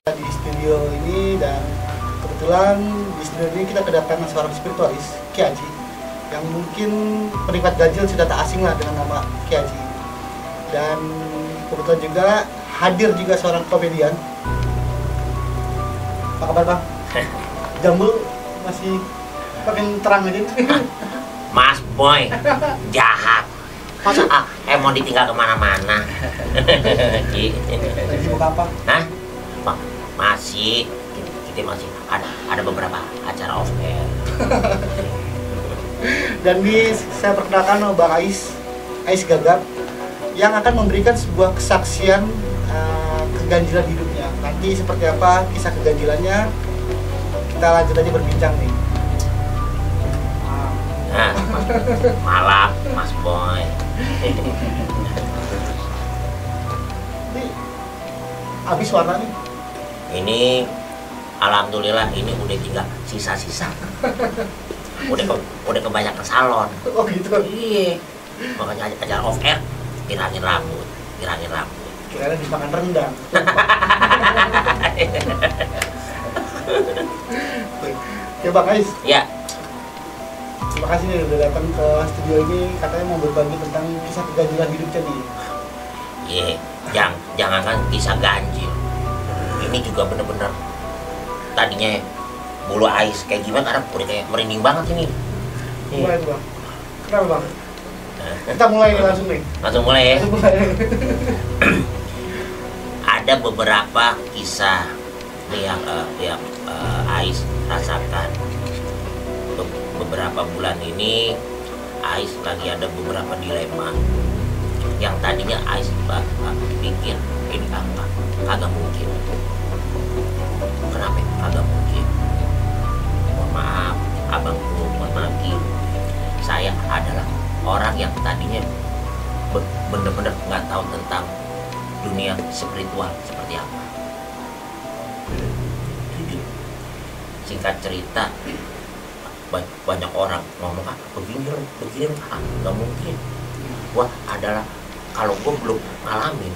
Di studio ini, dan kebetulan di studio ini kita kedatangan seorang spiritualis, Ki Haji, yang mungkin penikmat ganjil sudah tak asing lah dengan nama Ki Haji. Dan kebetulan juga hadir juga seorang komedian. Apa kabar Bang? Jambul masih makin terang aja. Mas Boy, jahat. Masa mau ditinggal kemana-mana? Lagi sibuk apa? Hah? Masih, kita masih ada beberapa acara off air. Dan saya perkenalkan Bang Ais Gagap, yang akan memberikan sebuah kesaksian keganjilan hidupnya. Nanti seperti apa kisah keganjilannya, kita lanjut aja berbincang nih. Nah, malam Mas Boy. Ini habis warna nih. Ini alhamdulillah ini udah tinggal sisa-sisa. Udah kebanyakan salon. Oh gitu. Iya. Makanya acara off air irangin rambut. Kira-kira dimakan rendang. Ya Bang Ais. Ya. Terima kasih nih udah datang ke studio ini, katanya mau berbagi tentang kisah keganjilan hidupnya nih. Iya. Jangankan kisah ganjil. Ini juga bener-bener tadinya bulu ais kayak gimana, karena udah kayak merinding banget ini. Mulai tuh Bang. Kenapa Bang? Kita mulai langsung nih. Langsung mulai ya. Langsung mulai. Ada beberapa kisah yang Ais rasakan. Beberapa bulan ini Ais lagi ada beberapa dilema yang tadinya Ais pikir ini kagak mungkin. Kenapa kagak mungkin? Mohon maaf abangku, mohon maaf Ki. Saya adalah orang yang tadinya bener-bener nggak tahu tentang dunia spiritual seperti apa. Jujur, singkat cerita, banyak orang ngomong begini nggak mungkin. Wah adalah kalau gue belum ngalamin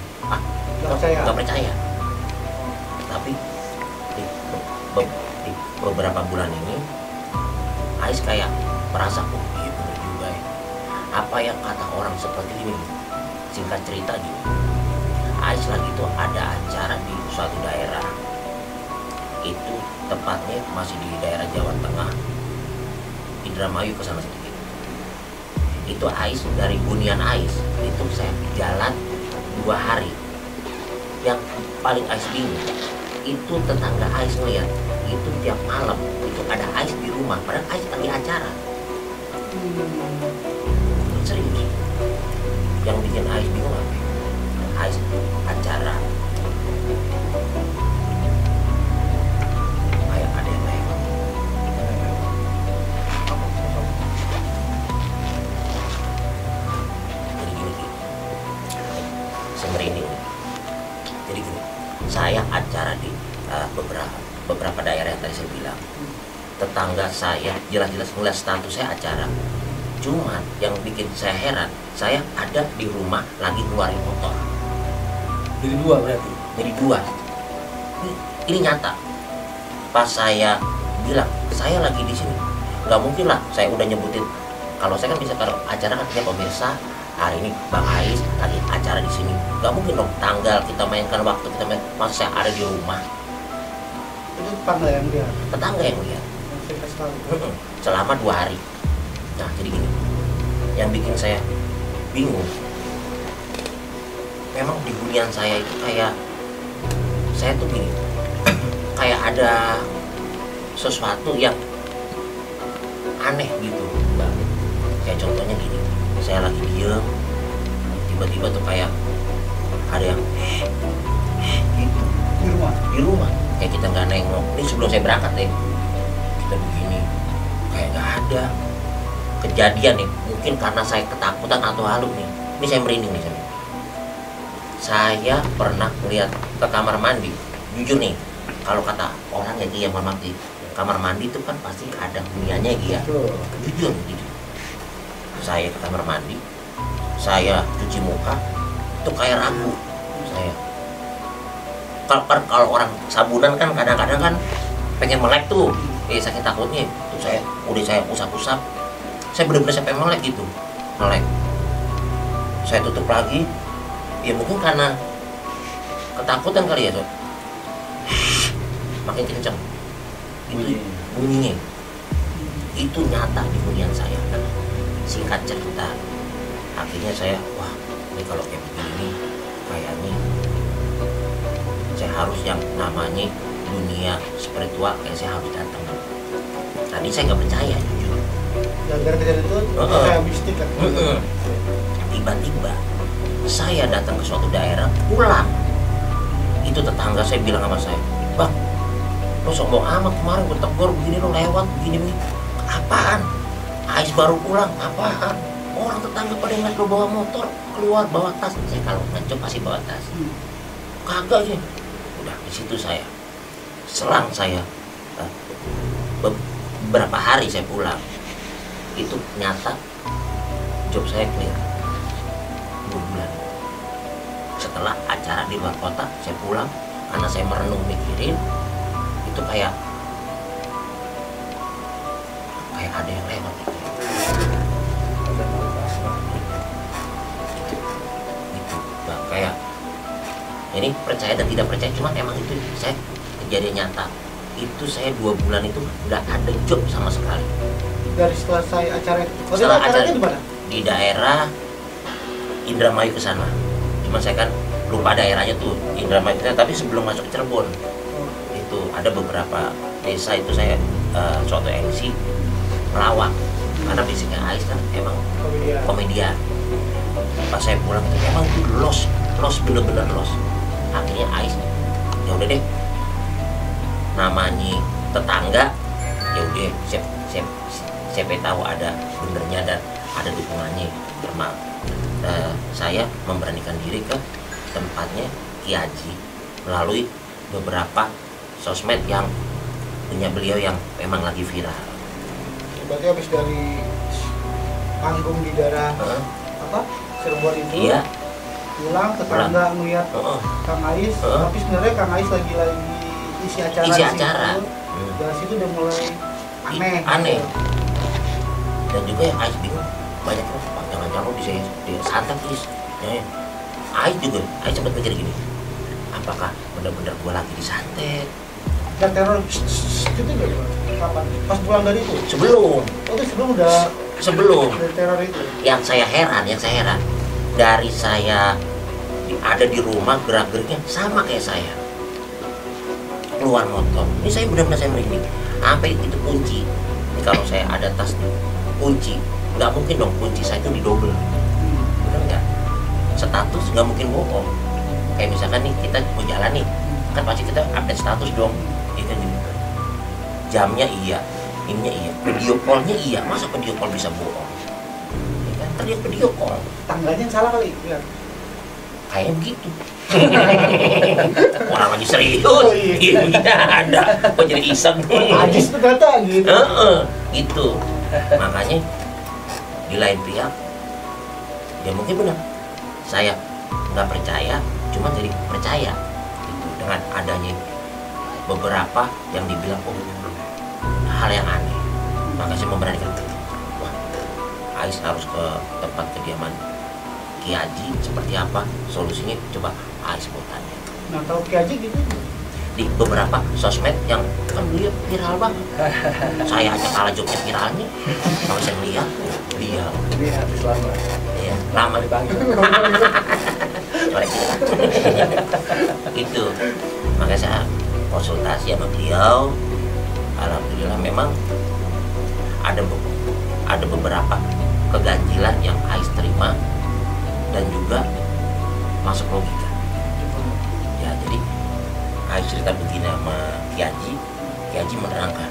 nggak percaya. Tapi di beberapa bulan ini Ais kayak merasa iya bener juga ya, apa yang kata orang seperti ini. Singkat cerita gitu, Ais lagi tuh ada acara di suatu daerah, itu tepatnya masih di daerah Jawa Tengah, Indramayu ke sana sedikit. Itu Ais dari Bunian Ais itu saya jalan 2 hari. Yang paling Ais bingung itu tetangga Ais ngeliat itu tiap malam itu ada Ais di rumah, padahal Ais lagi acara. Serius. Yang bikin Ais bingung apa? Ais acara kayak ada yang lewat. Jadi gini, semerinding. Jadi gini, saya acara di beberapa daerah yang tadi saya bilang. Tetangga saya jelas-jelas ngeliat status saya acara. Cuman yang bikin saya heran, saya ada di rumah lagi ngeluarin motor. Jadi 2 berarti. Jadi 2. Ini nyata. Pas saya bilang saya lagi di sini, nggak mungkin lah saya udah nyebutin. Kalau saya kan bisa kalau acara kan ya pemirsa, hari ini Bang Ais lagi acara di sini. Nggak mungkin dong tanggal kita mainkan, waktu kita main, pas saya ada di rumah. Itu tetangga yang lihat. Tetangga yang lihat. Saya kasih tahu. Selama 2 hari. Nah jadi gini, yang bikin saya bingung, memang di hunian saya itu kayak saya tuh gini, kayak ada sesuatu yang aneh gitu Mbak. Kayak contohnya gini, saya lagi diem, tiba-tiba tuh kayak ada yang gitu di rumah kayak kita nggak nengok. Ini sebelum saya berangkat deh, kita begini kayak nggak ada kejadian nih. Mungkin karena saya ketakutan atau halu nih, ini saya merinding nih. Saya pernah melihat ke kamar mandi, jujur nih, kalau kata orang ya dia mati, kamar mandi itu kan pasti ada huniannya dia. Jujur. Saya ke kamar mandi, saya cuci muka, itu kayak ragu saya. kalau orang sabunan kan kadang-kadang kan pengen melek tuh, saking takutnya tuh saya usap-usap, saya benar-benar sampai melek gitu, melek. Saya tutup lagi, ya mungkin karena ketakutan kali ya, Sob. Makin kencang itu bunyinya, itu nyata di hunian saya. Singkat cerita, akhirnya saya, wah ini kalau kayak begini kayaknya saya harus yang namanya dunia spiritual, kayak saya harus datang. Tadi saya nggak percaya jujur. Gara-gara kejadian itu kayak mistik kan. Tiba-tiba saya datang ke suatu daerah, pulang. Itu tetangga saya bilang sama saya, "Bang, lo sombong amat, kemarin gue tegur begini, lo lewat begini-begini. Apaan? Ais baru pulang, apaan? Orang tetangga pada ngeliat lo bawa motor, keluar bawa tas." Saya kalau ngecop pasti bawa tas. Kagak sih. Udah di situ saya. Selang saya beberapa hari saya pulang, itu nyata job saya clear 2 bulan. Setelah acara di luar kota, saya pulang karena saya merenung mikirin itu kayak ada yang lewat gitu. Gitu. Nah, kayak ini percaya dan tidak percaya, cuma emang itu saya kejadian nyata. Itu saya 2 bulan itu nggak ada job sama sekali. Dari selesai acara itu. Setelah acaranya di mana? Di daerah Indramayu ke sana. Cuma saya kan lupa daerahnya tuh, Indramayu ke sana, tapi sebelum masuk Cirebon. Itu ada beberapa desa itu saya suatu MC melawak. Karena basicnya Ais kan emang komedian. Pas saya pulang itu emang itu los bener-bener los. Akhirnya Ais, ya udah deh, namanya tetangga, ya udah siapa tahu ada benernya dan ada dukungannya. Karena saya memberanikan diri ke tempatnya Ki Haji melalui beberapa sosmed yang punya beliau yang memang lagi viral. Berarti habis dari panggung di daerah Cirebon itu, iya, pulang tetangga ngeliat Kang Ais, tapi sebenarnya Kang Ais lagi isi acara. Dari situ udah mulai aneh. Dan juga yang Ais bingung, banyak orang jangan-jangan di santet Is. Ais sempat mikir gini, apakah benar-benar gua lagi disantet? Dan teror itu dari kapan? Pas pulang dari itu? Sebelum dari teror itu. Yang saya heran, dari saya ada di rumah gerak-geriknya sama kayak saya. Keluar motor, ini saya benar-benar saya merinding. Sampai itu kunci. Ini kalau saya ada tas nih, kunci, nggak mungkin dong kunci saya itu didobel. Benar nggak? Status nggak mungkin bohong. Kayak misalkan nih kita mau jalan nih, kan pasti kita update status dong. Itu gitu. Jamnya iya, ininya iya, video callnya iya. Masa video call bisa bohong? Ya kan? Kan dia video call. Tangganya salah kali, ya. Kayak begitu. Orang lagi serius, iya ada. Kok jadi iseng? Ajis tuh kata gitu. Gitu. Makanya di lain pihak, ya mungkin benar. Saya nggak percaya, cuma jadi percaya. Gitu. Dengan adanya beberapa yang dibilang hal yang aneh, maka saya memberanikan, wah, Ais harus ke tempat kediaman Ki Haji. Seperti apa solusinya, coba Ais mau tanya. Nah, tahu Ki Haji gitu di beberapa sosmed yang kan beliau viral banget. Saya aja kalah joknya viralnya. Kalau saya lihat dia selama ya lama dipanggil. Itu makanya saya konsultasi sama beliau. Alhamdulillah memang ada beberapa keganjilan yang Ais terima dan juga masuk logika. Ya jadi Ais cerita begini sama Ki Haji menerangkan.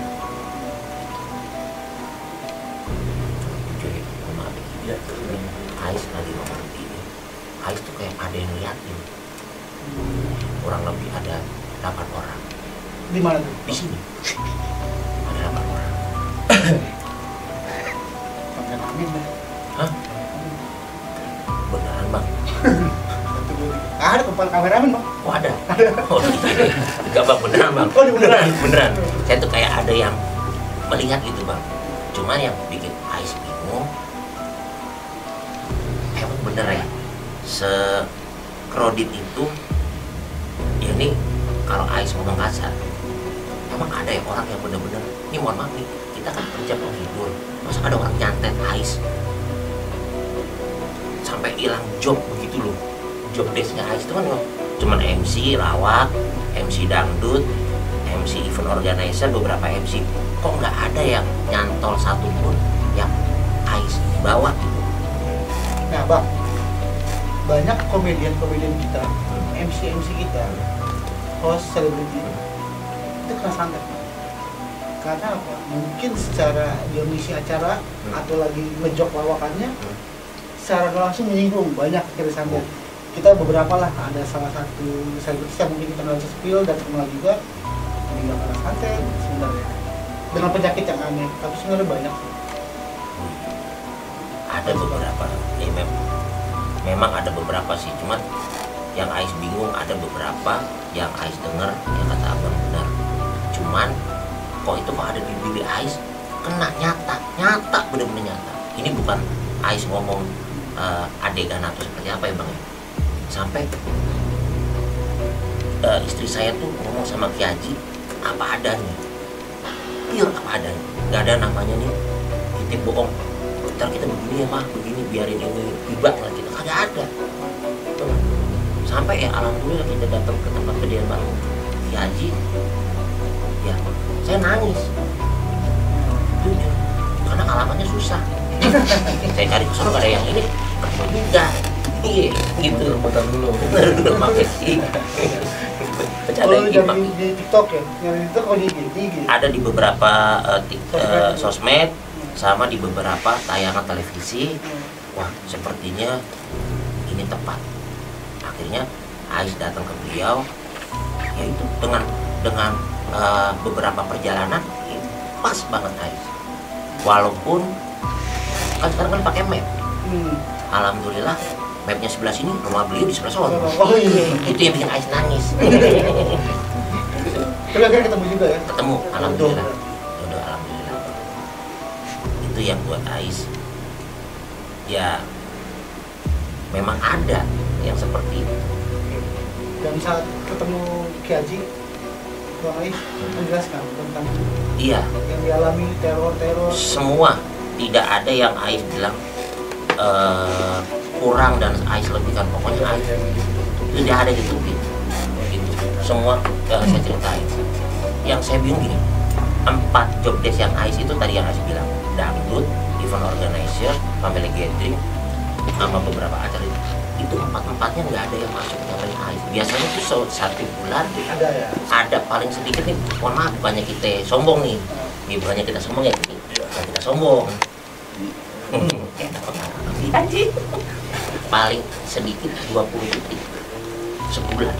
Jadi ya, Ais lagi ngomong begini. Ais tuh kayak ada yang liatin. Kurang lebih ada 8 orang. di mana tuh? Di sini. Ada 8 orang. Sampai amin deh. Hah? Beneran bang? Ada kameramen bang. Oh ada. Oh iya. Enggak bang, beneran bang. Oh beneran. Beneran. Saya tuh kayak ada yang melihat gitu bang. Cuma yang bikin Ais bingung, emang bener ya, sekredit itu, ya ini kalau Ais ngomong kasar, emang ada ya orang yang bener-bener, ini mohon maaf nih, kita kan kerja penghibur, masa ada orang nyantet Ais sampai hilang job begitu loh. Job desknya Ais itu kan cuman MC lawak, MC dangdut, MC event organizer, beberapa MC. Kok nggak ada yang nyantol satupun yang Ais bawa gitu. Nah bang, banyak komedian kita, MC kita, host selebriti itu kena santet. Karena apa? Mungkin secara dia mengisi acara atau lagi ngejok lawakannya, secara langsung menyinggung, banyak kena santet. Kita beberapa lah, ada salah satu selebriti yang mungkin kita nggak spill dan terkenal juga meninggal karena santet sebenarnya dengan penyakit yang aneh, tapi sebenarnya banyak. Ada beberapa, ya memang ada beberapa sih, cuman yang Ais bingung ada beberapa yang Ais denger yang kata abang benar. Cuman kok itu kok ada di diri Ais kena nyata bener-bener nyata. Ini bukan Ais ngomong adegan atau seperti apa ya bang ya. Sampai istri saya tuh ngomong sama Ki Haji apa adanya, pure apa adanya, nggak ada namanya nih titip bohong, ntar kita begini ya mah begini biarin ini tiba lah kita, kagak ada. Sampai ya alhamdulillah kita datang ke tempat kejadian bang Ki Haji, ya saya nangis jujur karena alamatnya susah. Saya cari ke sana gak ada yang ini, ketemu juga. Iya, gitu. Rebutan dulu. Kalau di TikTok ya, yang di TikTok kalau di IG. Ada di beberapa sosmed, sama di beberapa tayangan televisi. Wah, sepertinya ini tepat. Akhirnya Ais datang ke beliau, yaitu dengan beberapa perjalanan pas banget Ais. Walaupun kan sekarang kan pakai map. Alhamdulillah mapnya sebelah sini, rumah beliau di sebelah sana. Oh iya. Itu yang bikin Ais nangis. Tapi akhirnya ketemu juga ya? Ketemu, alhamdulillah. Udah alhamdulillah. Itu yang buat Ais. Ya, memang ada yang seperti itu. Dan saat ketemu Ki Haji, Bang Ais menjelaskan tentang Iya. yang dialami teror. Semua, tidak ada yang Ais bilang kurang dan Ais lebihkan, pokoknya Ais tidak ada gitu. Semua saya ceritain. Yang saya bingung gini, 4 job desk yang Ais itu tadi yang Ais bilang, dangdut, event organizer, family gathering, sama beberapa acara itu 4-4-nya nggak ada yang masuk ke family Ais. Biasanya tuh 1 bulan Ada ya? ada paling sedikit nih, mohon maaf bukannya kita sombong nih, bukannya kita sombong ya, bukan kita sombong. Paling sedikit 20 detik sebulan.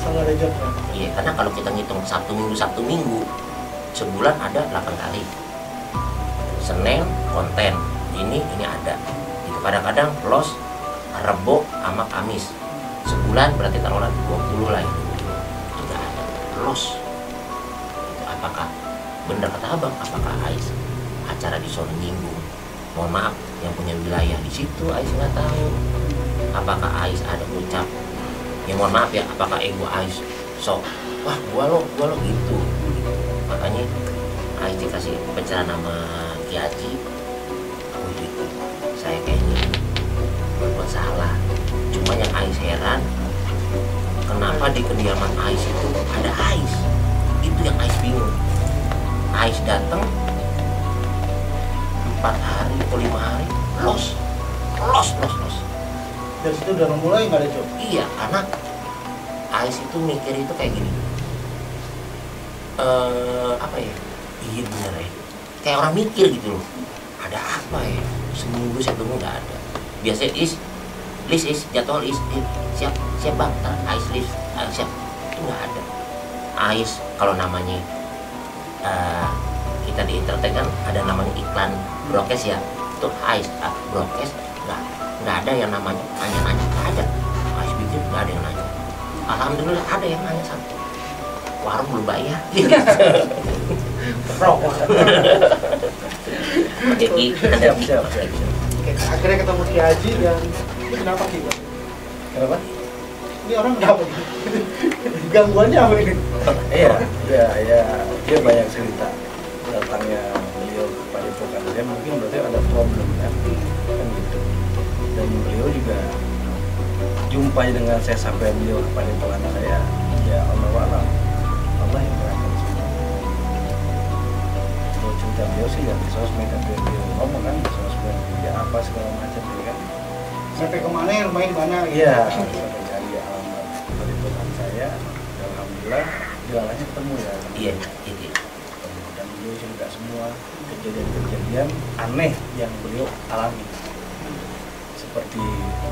Selalu ada job ya? Iya, karena kalau kita ngitung Sabtu Minggu sebulan ada 8 kali. Senin konten ini ada. Itu kadang-kadang los Rebo sama Kamis. Sebulan berarti taruhlah 20 lah itu. Tidak ada los. Itu apakah benar kata abang? Apakah Ais acara di sono nyinggung? Mohon maaf, yang punya wilayah di situ Ais nggak tahu. Apakah Ais ada ucap? Ya mohon maaf ya, apakah ego Ais sok? Wah, gua lo gitu. Makanya Ais dikasih pencerahan sama Ki Haji. Oh gitu, saya kayaknya berbuat salah. Cuma yang Ais heran, kenapa di kediaman Ais itu ada Ais? Itu yang Ais bingung. Ais datang 4 hari atau 5 hari los. Dari situ udah memulai nggak ada job? Iya, karena Ais itu mikir itu kayak gini, apa ya, iya bener ya, kayak orang mikir gitu loh, ada apa ya, seminggu saya tunggu nggak ada. Biasanya list jadwal siap bang, Ais list siap, itu nggak ada. Ais kalau namanya kita di internet kan ada namanya iklan broadcast ya, itu Ais broadcast nggak ada yang namanya nanya-nanya, nggak ada. Ais bikin nggak ada yang nanya. alhamdulillah ada yang nanya satu, warung belum bayar. Rokok. Jadi Siap. Oke, akhirnya ketemu Ki Haji dan ini kenapa Ki? Bang? Kenapa? Ini orang kenapa Ki? Gangguannya apa ini? Iya, dia banyak cerita datangnya beliau ke Padepokan saya, mungkin berarti ada problem kan gitu. Dan beliau juga jumpa dengan saya sampai beliau ke Padepokan saya, ya Allah alam, Allah yang berangkat semua. Kalau cerita beliau sih ya di sosmed kan beliau ngomong kan di sosmed ya apa segala macam ya kan. Sampai kemana, rumahnya di mana? Iya, sampai cari alamat Padepokan saya, alhamdulillah jalannya ketemu ya. iya, gitu. Dan beliau cerita semua kejadian-kejadian aneh yang beliau alami, seperti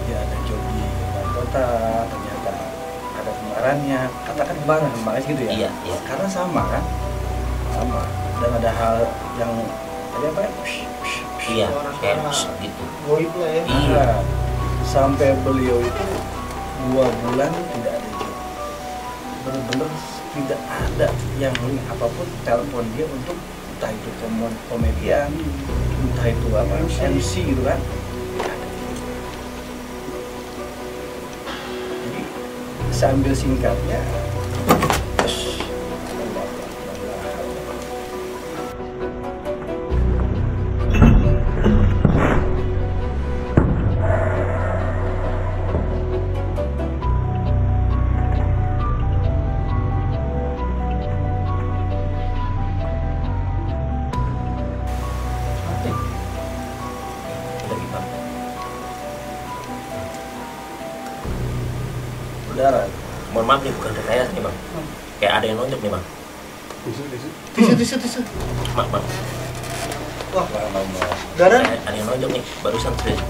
dia ada job di luar kota, ternyata ada kembarannya, katakan kembaran gitu ya. Iya. Karena sama kan, sama. Dan ada hal yang tadi apa ya? Iya, kayak Suara-suara. gitu. Goib lah ya. Iya. Nah, sampai beliau itu 2 bulan tidak ada job, benar-benar tidak ada yang link apapun telepon dia untuk entah itu komedian, entah itu apa MC gitu kan. Jadi sambil singkatnya, Udah gitu. udara. Mohon maaf nih, bukan rekayasa nih bang. Kayak ada yang nonjok nih bang. Tisu. Maaf bang. Wah, Lama-lama darah. Ada yang nonjok nih, barusan serius.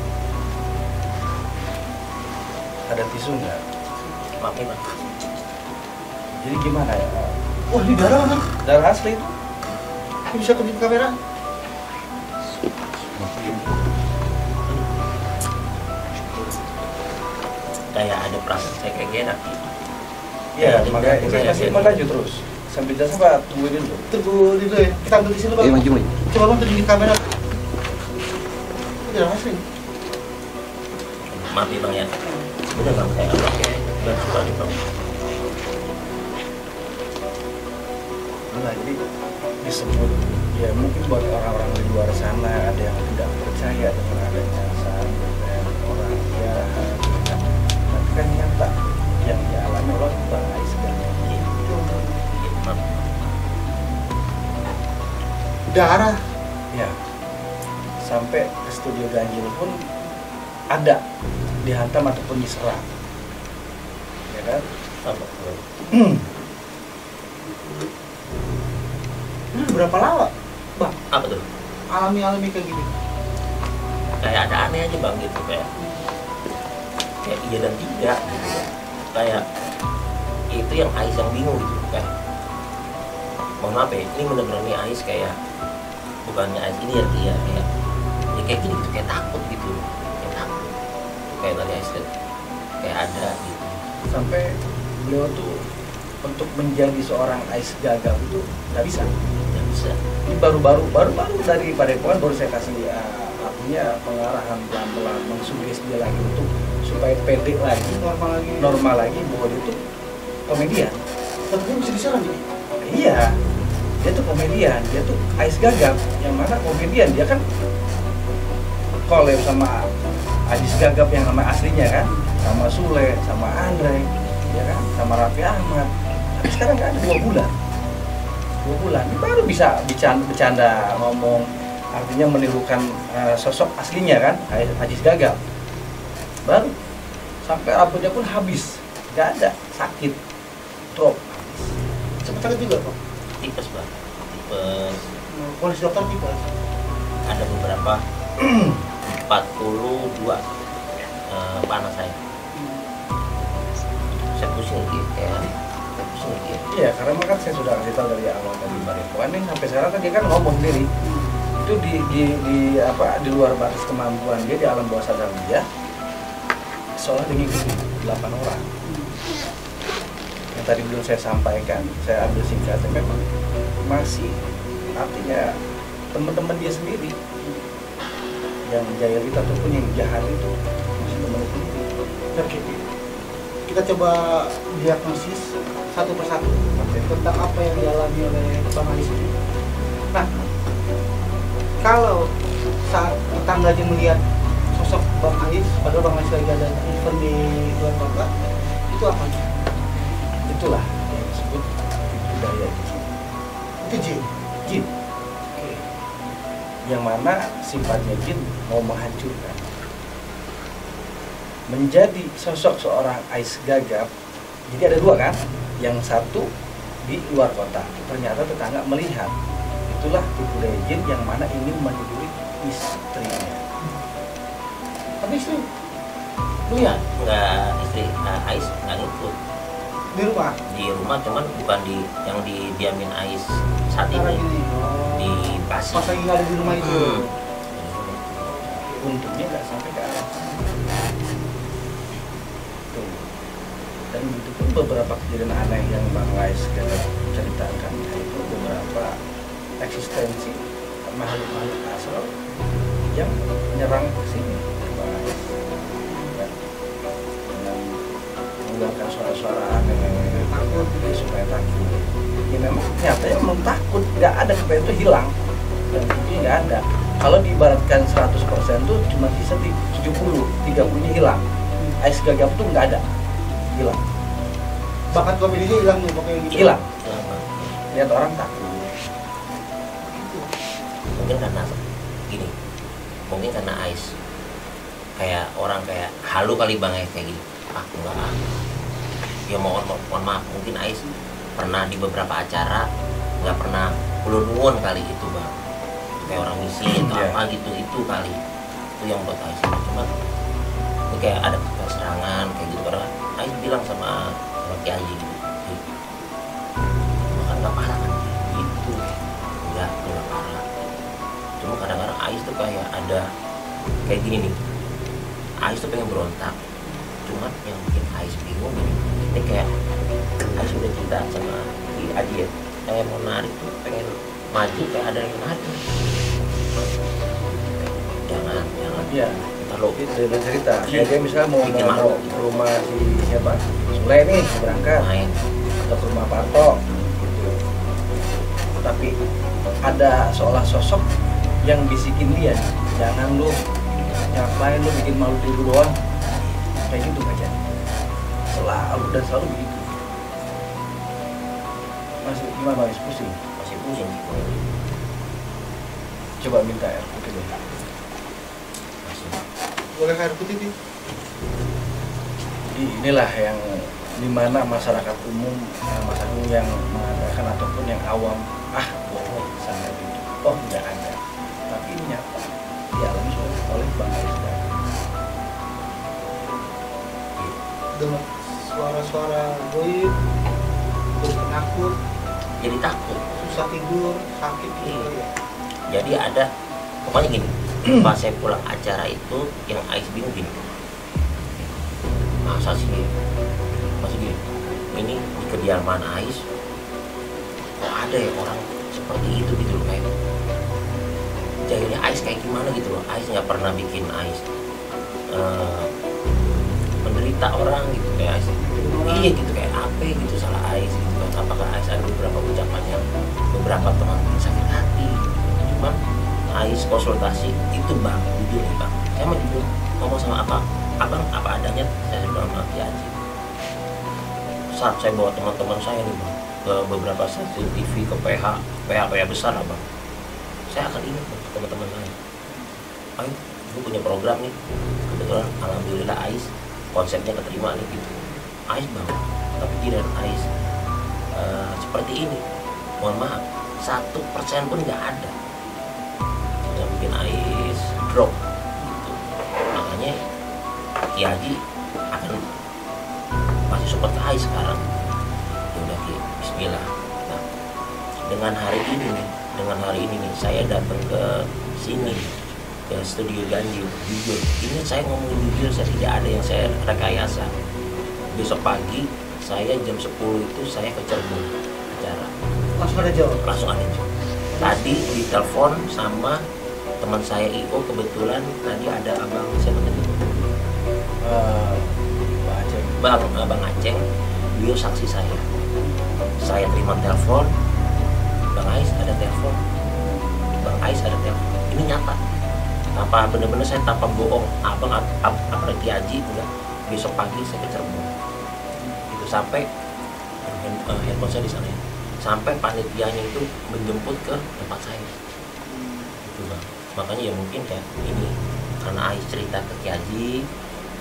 ada tisu nggak? Maaf nih bang. Jadi gimana ya? Wah, ini darah kan? Darah asli itu? Ini bisa ke kamera? Kayak ada perasaan saya kayak enak. Iya, Ini makanya berarti saya saya masih jadi- melaju terus. Sampai jasa Pak, tungguin dulu. Tunggu dulu ya. Kita ambil di sini bang. maju. Coba bang tunjukin kamera. Ini darah asli. Maaf nih bang ya. Udah bang, saya nggak pakai. Udah suka nih bang. Nah, jadi disebut ya mungkin buat orang-orang di luar sana ada yang tidak percaya dengan adanya dan orang jahat, tapi kan nyata yang dialami orang baik sekali. Maaf. Darah. Ya, sampai ke studio ganjil pun ada dihantam ataupun diserang, ya kan? Apa? Ini berapa lama bang Apa tuh? alami kayak gini? Kayak ada aneh aja bang gitu, kayak iya dan tidak gitu ya. Kayak itu yang Ais yang bingung gitu, kayak mohon maaf ya, ini bener-bener nih Ais kayak bukannya Ais ini ya dia kayak ya kayak gini gitu, kayak takut gitu, kayak tadi Ais lihat kayak ada gitu. Sampai beliau tuh untuk menjadi seorang Ais Gagap itu nggak bisa. Nggak bisa. Ini baru-baru dari Padepokan baru saya kasih artinya pengarahan pelan-pelan, mengsugesti dia lagi untuk supaya pede lagi, normal lagi bahwa dia tuh komedian. Tapi dia bisa diserang ini. Iya, dia tuh komedian, dia tuh Ais Gagap, yang mana komedian dia kan collab sama Ajis Gagap yang nama aslinya kan, sama Sule, sama Andre, ya kan, sama Raffi Ahmad. Tapi sekarang nggak ada 2 bulan, ini baru bisa bercanda ngomong, artinya menirukan sosok aslinya kan, Ajis Gagap. Baru sampai rambutnya pun habis, nggak ada, sakit, drop. Sempat sakit juga bang. Tipes bang, tipes. Kondisi dokter tipes. Ada beberapa 42 panas saya pusing gitu, kayak pusing gitu. Iya, karena kan saya sudah kasih tahu dari awal tadi Padepokan ini sampai sekarang kan dia kan ngomong sendiri itu di luar batas kemampuan dia di alam bawah sadar dia seolah dia ngikutin 8 orang. yang tadi belum saya sampaikan, saya ambil singkatnya, memang masih artinya teman-teman dia sendiri yang jahilin ataupun yang jahat itu masih teman sendiri. Oke, kita coba diagnosis satu persatu tentang apa yang dialami oleh Bang Ais ini. Nah, kalau saat tetangga aja melihat sosok Bang Ais, padahal Bang Ais lagi ada event di luar kota, itu apa? Itulah yang disebut tipu daya jin. Itu jin. Jin. Oke. Yang mana sifatnya jin mau menghancurkan. Menjadi sosok seorang Ais Gagap, jadi ada dua kan, yang satu di luar kota, ternyata tetangga melihat, itulah tipu daya jin yang mana ingin menyuduhi istrinya. Tapi istri Iya, nggak istri Ais nggak ngikut di rumah. di rumah, cuman bukan di yang didiamin Ais saat Sekarang ini ini di Pasir. pas lagi nggak ada di rumah itu. Untungnya nggak sampai ke arah. Tuh. Dan itu pun beberapa kejadian aneh yang Bang Ais Gagap ceritakan, yaitu beberapa eksistensi makhluk-makhluk asal yang menyerang ke sini ke Bang Ais. Ya. Dengan mengeluarkan suara-suara aneh, takut supaya takut. Ya memang nyatanya memang takut, nggak ada supaya itu hilang, dan itu nggak ada. Kalau diibaratkan 100% tuh cuma bisa 70, 30-nya hilang. Ais Gagap tuh nggak ada, hilang. Bakat komedinya hilang nih pokoknya gitu. Hilang. Lama. Lihat orang takut. Mungkin karena gini, mungkin karena Ais kayak orang kayak halu kali Bang Ais kayak gini. Aku nggak ya mohon maaf, mungkin Ais pernah di beberapa acara nggak pernah ulun nuwun kali itu Bang, kayak orang misi atau Iya. apa gitu, itu kali itu yang buat Ais cuma itu kayak ada serangan kayak gitu, karena Ais bilang sama Kiai gitu, makan nggak parah kan gitu, nggak parah, cuma kadang-kadang Ais tuh kayak ada kayak gini nih, Ais tuh pengen berontak, cuman yang bikin Ais bingung ini kayak Ais udah cerita sama si Aji ya, kayak mau narik tuh pengen maju kayak ada yang narik, jangan Iya. ntar lo Dia cerita. Kayak dia misalnya mau Bikin mau malu. ke rumah si siapa? Sule nih berangkat main atau ke rumah Parto gitu. Tapi ada seolah sosok yang bisikin dia, jangan lu ngapain lu bikin malu diri lu doang. Kayak gitu aja. Selalu dan selalu begitu. Masih gimana Mas? Pusing. masih pusing sih kalau Coba minta air putih deh. masih Boleh air putih nih. Jadi inilah yang dimana masyarakat umum, masyarakat yang mengatakan ataupun yang awam, bohong sana gitu, nggak ada. Tapi ini nyata dialami oleh Bang Ais Gagap. Dengar suara-suara goib, terus penakut, jadi takut. susah tidur, sakit gitu ya. Jadi ada pokoknya gini, pas saya pulang acara itu yang Ais bingung gini, masa sih gini, ini di kediaman Ais kok ada ya orang seperti itu gitu loh, kayak jahilnya Ais kayak gimana gitu loh. Ais nggak pernah bikin Ais menderita orang gitu, kayak Ais iya gitu, kayak apa gitu salah Ais gitu kan. Apakah Ais ada beberapa ucapan yang beberapa teman sakit hati, cuman Ais konsultasi itu Bang, jujur nih Bang, saya mau jujur ngomong sama abang apa adanya, saya bilang sama Kiai. Saat saya bawa teman-teman saya nih Bang ke beberapa stasiun TV, ke PH besar lah Bang, saya akan ingat Bang, teman-teman saya, ayo gue punya program nih, kebetulan alhamdulillah Ais konsepnya keterima nih gitu. Ais Bang, tapi tidak Ais seperti ini, mohon maaf 1% pun nggak ada yang bikin Ais drop gitu. Makanya Ki Haji akan masih support ke Ais sekarang. Ya udah Ki, bismillah. Nah, dengan hari ini nih saya datang ke sini, ke studio Ganjil, jujur ini saya ngomong jujur, saya tidak ada yang saya rekayasa. Besok pagi saya jam 10 itu saya ke Cirebon acara, Langsung ada jawab. langsung ada job. Tadi ditelepon sama teman saya IO, kebetulan tadi ada abang siapa tadi? Pak Aceh. Abang Aceh, beliau saksi saya. Saya terima telepon, Bang Ais ada telepon, Bang Ais ada telepon. Ini nyata. Tanpa bener-bener saya tanpa bohong, abang apa Ki Haji enggak. Besok pagi saya ke Cirebon. Itu sampai handphone saya di sana ya. Sampai panitianya itu menjemput ke tempat saya. Itu Bang. Makanya ya mungkin kayak ini karena Ais cerita ke Ki Haji,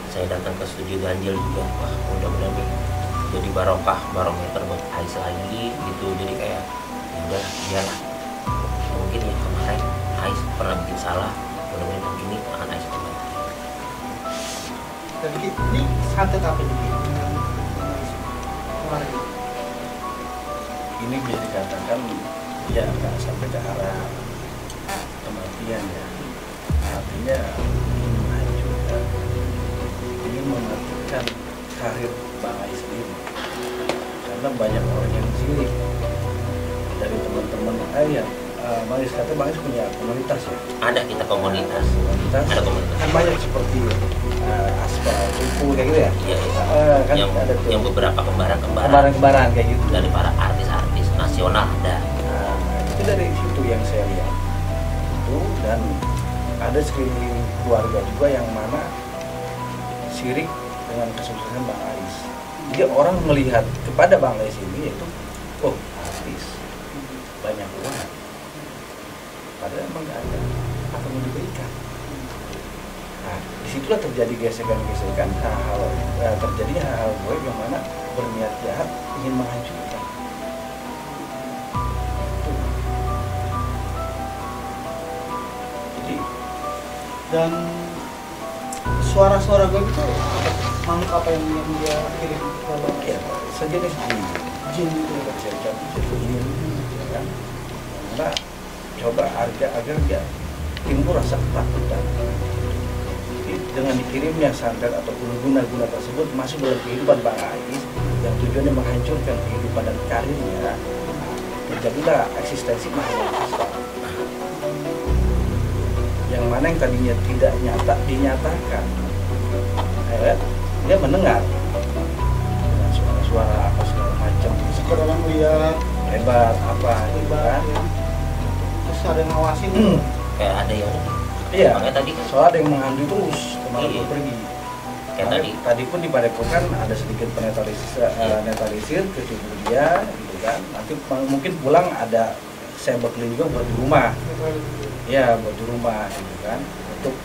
saya datang ke studio Ganjil juga. Wah, mudah-mudahan nih jadi barometer buat Ais lagi gitu. Jadi kayak ya udah biarlah. Mungkin ya kemarin Ais pernah bikin salah, mudah-mudahan yang ini akan Ais perbaiki. Dan ini santet apa nih dengan kemarin? Ini bisa dikatakan ya nggak sampai ke arah kematian ya. Artinya ingin menghancurkan, ingin mematikan karir Bang Ais sendiri. Karena banyak orang yang sirik dari teman-teman yang Bang Ais kata Bang Ais punya komunitas ya. Ada kita komunitas. Ada komunitas. Kan banyak seperti aspal, kupu kayak gitu ya. Iya, iya. Kan yang, ada tuh yang beberapa kembaran-kembaran kembaran-kembaran kayak gitu. dari para artis-artis nasional ada. Nah, itu dari situ yang saya lihat itu, dan ada sekeliling keluarga juga yang mana sirik dengan kesuksesan Bang Ais. Jadi orang melihat kepada Bang Ais ini yaitu, oh artis banyak uang, padahal emang nggak ada apa yang diberikan. Nah, disitulah terjadi gesekan-gesekan, terjadinya hal-hal buruk yang mana berniat jahat ingin menghancurkan. Jadi Dan suara-suara gue itu makhluk apa yang dia kirim kalau ya sejenis jin gitu ya? saya contoh jin, ya kan? Karena coba agar dia timbul rasa ketakutan. Jadi dengan dikirimnya santet ataupun guna-guna tersebut masuk dalam kehidupan Bang Ais yang tujuannya menghancurkan kehidupan dan karirnya, terjadilah eksistensi makhluk sesat. Yang mana yang tadinya tidak nyata dinyatakan. Dia mendengar dengan suara-suara apa segala macam, Sekedar melihat hebat apa gitu hebat kan. ya. Terus ada yang ngawasin Kayak ada yang Iya, makanya tadi kan soalnya ada yang menghantui terus kemana Iya. pun pergi. kayak Makanya tadi tadi pun di Padepokan ada sedikit netralisir ke tubuh dia gitu kan. Nanti mungkin pulang ada saya berkeliling juga buat di rumah. Ya, buat di rumah gitu kan. Untuk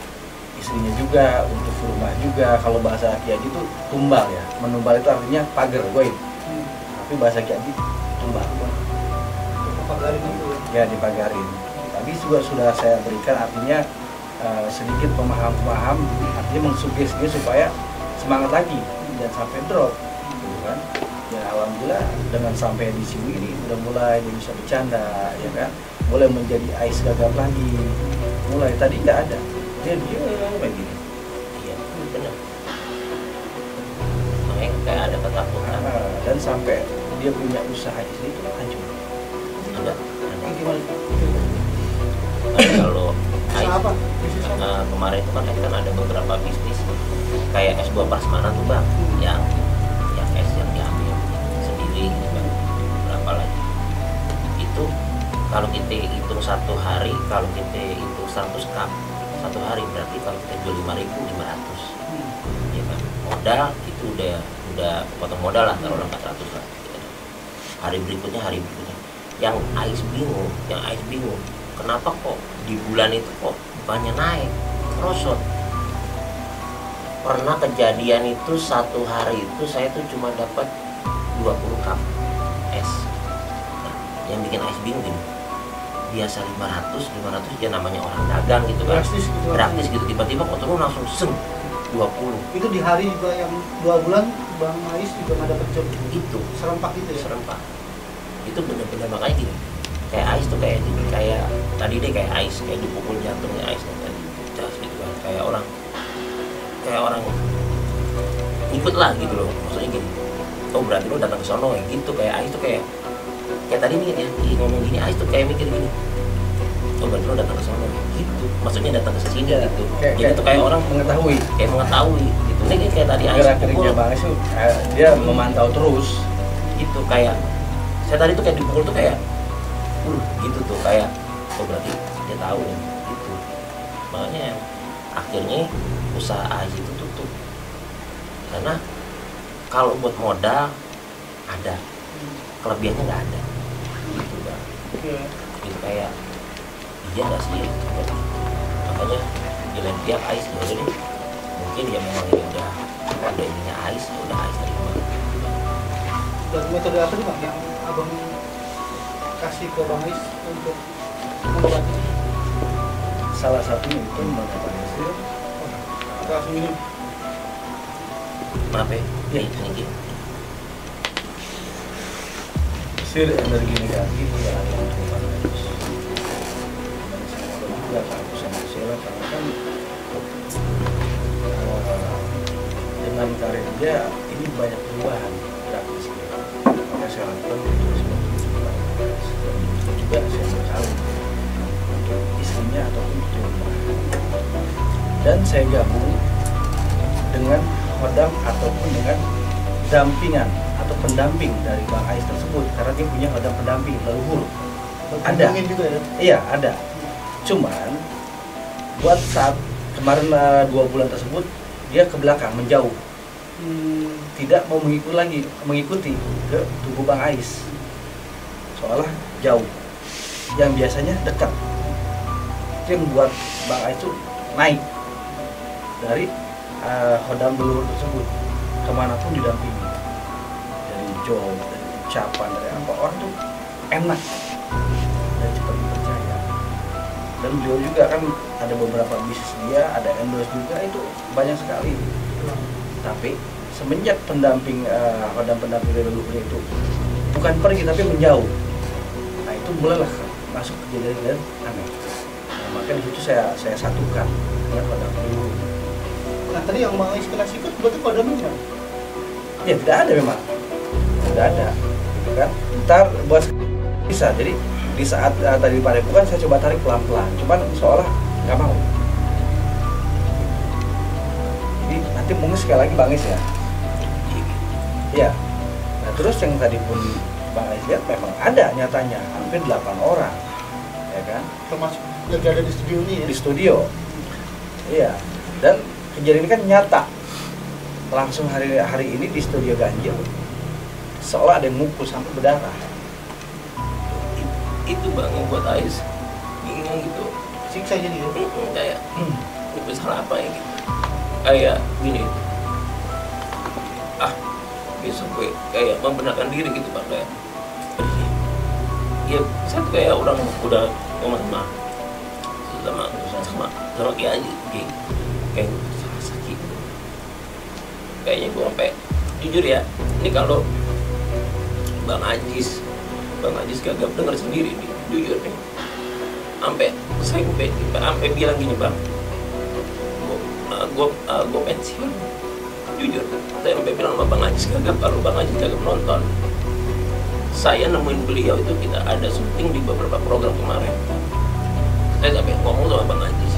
istrinya juga, untuk di rumah juga. Kalau bahasa Ki Haji itu tumbal ya. Menumbal itu artinya pagar, goib. Tapi bahasa Ki Haji tumbal. pagarin itu ya. Ya, dipagarin. Tadi juga sudah saya berikan artinya sedikit pemaham-pemaham, artinya mengsugesti supaya semangat lagi dan sampai drop gitu kan. Ya alhamdulillah dengan sampai di sini ini udah mulai dia bisa bercanda ya kan, mulai menjadi Ais gagap lagi, mulai tadi nggak ada, dia diam begini. iya benar. Makanya kayak ada ketakutan. Dan sampai dia punya usaha di sini itu hancur. Ada Ini gimana? kalau Bisa Ais, apa? Bisa apa? kemarin itu kan ada beberapa bisnis kayak S2 Prasmanan tuh Bang, yang es yang diambil sendiri gitu Bang, berapa lagi itu kalau kita hitung satu hari, kalau kita hitung 100 cup satu hari, berarti kalau kita jual 5.500 ya kan, modal itu udah potong modal lah, taruhlah 400 lah gitu. Hari berikutnya yang Ais bingung kenapa kok di bulan itu kok bukannya naik, merosot. Pernah kejadian itu satu hari itu saya tuh cuma dapat 20 cup es. Nah, yang bikin Ais bingung gini, biasa 500 ya namanya orang dagang gitu kan, praktis gitu, tiba-tiba kok turun langsung 20. Itu di hari juga yang 2 bulan Bang Ais juga nggak dapet job Itu serempak gitu ya. serempak. Itu bener-bener makanya gini, kayak Ais tuh kayak tadi deh kayak Ais kayak dipukul jantungnya Ais kayak jelas gitu kan, kayak orang ikut lah gitu loh, maksudnya gini. oh berarti lo datang ke sono gitu. Kayak Ais tuh kayak tadi nih ya ngomong gini, Ais tuh kayak mikir gini, oh berarti lo datang ke sono gitu, maksudnya datang ke sini gitu. Jadi tuh kayak orang mengetahui gitu. Ini kayak tadi Ais gerak-geriknya Bang Ais tuh dia memantau terus gitu. Kayak saya tadi tuh kayak dipukul tuh kayak gitu tuh, kayak oh berarti dia tahu nih gitu. Makanya akhirnya usaha Ais itu tutup karena kalau buat modal ada, kelebihannya nggak ada gitu Bang. Gitu kayak iya nggak sih, makanya di lain pihak Ais ya udah deh, mungkin dia memang ini udah ininya Ais, ya udah Ais terima. Dan metode apa sih Bang yang abang kasih ke Bang Ais untuk membantu? salah satunya itu menggunakan hasil Kita langsung minum. Maaf ya, ini gitu. hasil energi negatif yang ada di lingkungan harus juga kalau sama Sheila karena kan dengan karir dia ini banyak perubahan gratis dia. Makanya saya lakukan itu juga saya berkali untuk istrinya ataupun untuk rumah. Dan saya gabung dengan hodam ataupun dengan dampingan atau pendamping dari Bang Ais tersebut karena dia punya hodam pendamping leluhur. Ada juga ya? Iya ada. Cuman buat saat kemarin 2 bulan tersebut dia ke belakang menjauh, tidak mau mengikuti ke tubuh Bang Ais, seolah jauh. Yang biasanya dekat. Itu yang buat Bang Ais tuh naik dari hodam leluhur tersebut kemanapun didampingi, dari job, dari ucapan, dari apa, orang tuh enak dan cepat dipercaya. Dan beliau juga kan ada beberapa bisnis dia, ada endorse juga, itu banyak sekali. Tapi semenjak pendamping hodam pendamping dari leluhur itu bukan pergi tapi menjauh, nah itu mulailah masuk kejadian aneh. Nah, maka di situ saya satukan dengan hodam leluhur. Nah tadi yang Bang Ais kena sikut berarti kodamnya gimana? Ya tidak ada memang, tidak ada, gitu kan. Ntar buat bisa, jadi di saat tadi padepokan saya coba tarik pelan-pelan, cuman seolah nggak mau. Jadi nanti mungkin sekali lagi Bang Ais ya. Iya. Nah terus yang tadi pun Bang Ais lihat memang ada nyatanya hampir 8 orang, ya kan? Termasuk yang ada di studio ini ya? Di studio. Iya. Dan kejadian ini kan nyata. Langsung hari ini di studio Ganjil seolah ada yang mukul sampai berdarah. Itu Bang yang buat Ais bingung gitu, Siksa jadi ya? kayak ini salah apa ya gitu, kayak gini, besok gue kayak membenarkan diri gitu Bang, kayak ya saya tuh kayak orang udah ngomong sama Kiai aja kayak sakit. Kayaknya gue sampai jujur ya, ini kalau Bang Ajis gagap dengar sendiri nih, jujur nih, sampai bilang gini Bang, gue pensiun, jujur saya sampai bilang sama Bang Ajis gagap, kalau Bang Ajis gagap nonton, saya nemuin beliau itu kita ada syuting di beberapa program kemarin, saya sampai ngomong sama Bang Ajis,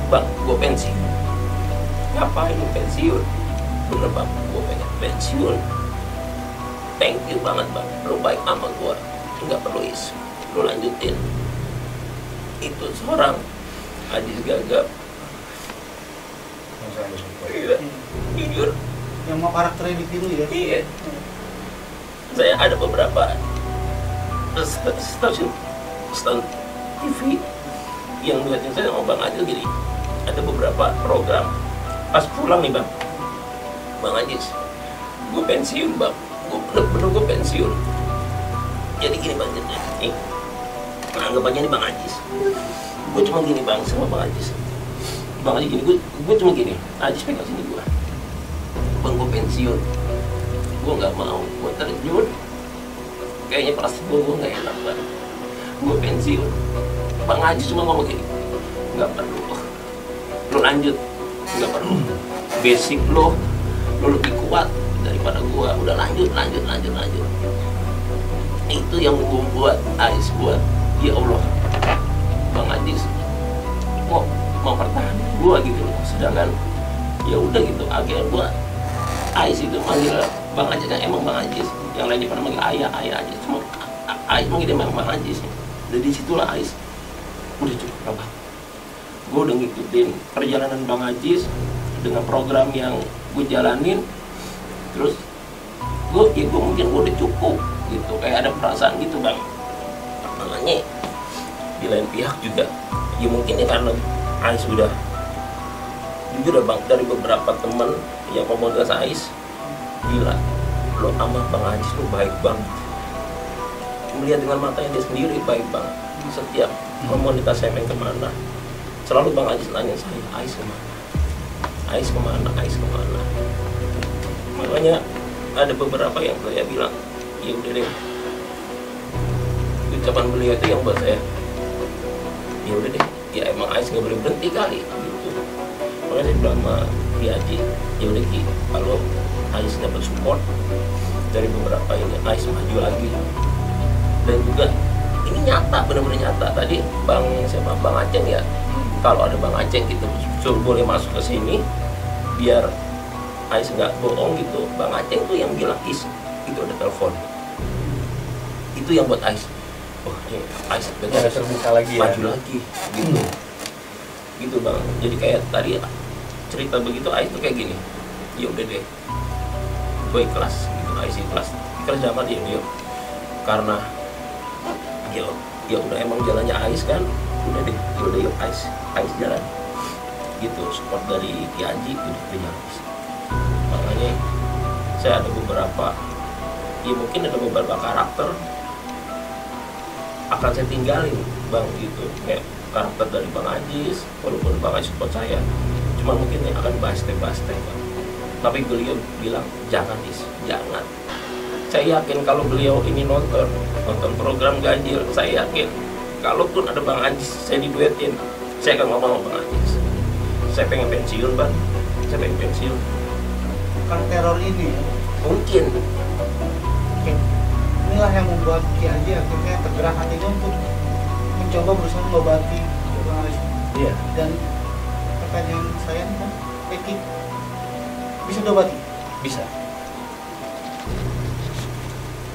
Bang, gue pensiun. Ngapain lu pensiun? Bener Bang, gue pengen pensiun. Thank you banget Bang, lu baik sama gue, nggak perlu isu, lu lanjutin. Itu seorang Ajis gagap. Iya, jujur. Yang mau karakternya ditiru ya? Iya. Saya ada beberapa stasiun TV yang ngeliatin saya sama Bang Ajis gini. Ada beberapa program pas pulang nih Bang Ajis, gue pensiun Bang, gue bener-bener gue pensiun. Jadi gini Bang, nih anggap aja nih Bang Ajis, gue cuma gini Bang sama Bang Ajis gini, gue cuma gini, Ajis pegang sini gue, Bang gue pensiun, gue nggak mau, gue terjun, kayaknya perasaan gue nggak enak Bang, gue pensiun. Bang Ajis cuma ngomong gini, nggak perlu, lu lanjut, nggak perlu, basic lo lebih kuat, daripada gua. Udah lanjut. Itu yang gua buat Ais buat, ya Allah, Bang Ajis kok mempertahankan gua gitu loh. Sedangkan ya udah gitu, akhirnya gua Ais itu manggil Bang Ajis, kan emang Bang Ajis. Yang lainnya pada manggil ayah aja, cuma Ais manggil emang Bang Ajis. Dari situlah Ais udah cukup apa, gue udah ngikutin perjalanan Bang Ajis dengan program yang gue jalanin, terus gue mungkin gue udah cukup gitu, kayak ada perasaan gitu Bang. Makanya di lain pihak juga ya mungkin ya karena Ais udah jujur ya Bang, dari beberapa temen yang komunitas Ais gila, lo sama Bang Ajis lo baik banget, melihat dengan matanya dia sendiri baik banget. Setiap komunitas saya main kemana selalu Bang Ajis nanya saya, Ais kemana. Makanya ada beberapa yang saya bilang ya udah deh, ucapan beliau itu yang buat saya ya udah deh, ya emang Ais nggak boleh berhenti kali gitu. Makanya saya bilang sama Haji, ya udah Ki, kalau Ais dapat support dari beberapa ini, Ais maju lagi. Dan juga ini nyata, benar-benar nyata. Tadi Bang Aceng ya, kalau ada Bang Aceng gitu suruh boleh masuk ke sini biar Ais nggak bohong gitu. Bang Aceng tuh yang bilang itu ada telepon. Itu yang buat Ais, oh ini Ais ada terbuka lagi ya, maju lagi gitu. Gitu Bang. Jadi kayak tadi cerita begitu Ais tuh kayak gini, ya udah deh, gue ikhlas gitu. Ais ikhlas sama dia karena ya udah emang jalannya Ais kan, udah deh, ya udah yuk Ais jalan gitu. Support dari Ki Haji udah terima Ais. Makanya saya ada beberapa, ya mungkin ada beberapa karakter akan saya tinggalin Bang gitu, kayak karakter dari Bang Ajis, walaupun Bang Ajis support saya, cuma mungkin ya akan bahas step Bang. Tapi beliau bilang jangan jangan. Saya yakin kalau beliau ini nonton program Ganjil, saya yakin kalaupun ada Bang Ajis saya diduetin, saya akan ngomong sama Bang Ajis, saya pengen pensiun Bang, saya pengen pensiun. Kan teror ini Mungkin inilah yang membuat Ki Haji akhirnya tergerak hatinya untuk mencoba berusaha mengobati Bang Ajis. Iya. Dan pertanyaan saya nih Bang, Eki bisa diobati?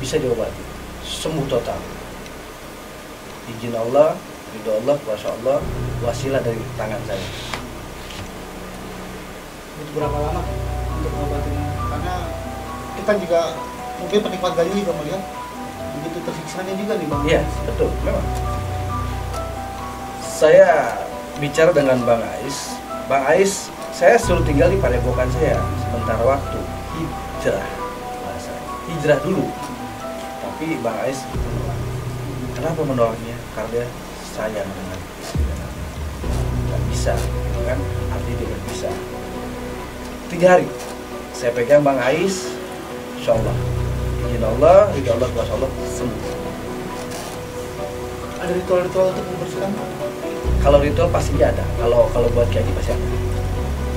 Bisa diobati, sembuh total. Izin Allah, ridho Allah, kuasa Allah, wasilah dari tangan saya. Itu berapa lama untuk mengobatinya? Karena kita juga mungkin penikmat Ganjil juga melihat begitu tersiksanya juga nih Bang. Iya, betul, memang. Saya bicara dengan Bang Ais, saya suruh tinggal di padepokan saya sementara waktu, hijrah dulu. Tapi Bang Ais menolak. Kenapa menolaknya? Karena sayang dengan istri dan anak. Gak bisa, kan? Artinya dia gak bisa. 3 hari saya pegang Bang Ais, insya Allah, izin Allah, ridho Allah, kuasa Allah, sembuh. Ada ritual-ritual untuk membersihkan? Kalau ritual pastinya ada. Kalau buat Ki Haji pasti ada.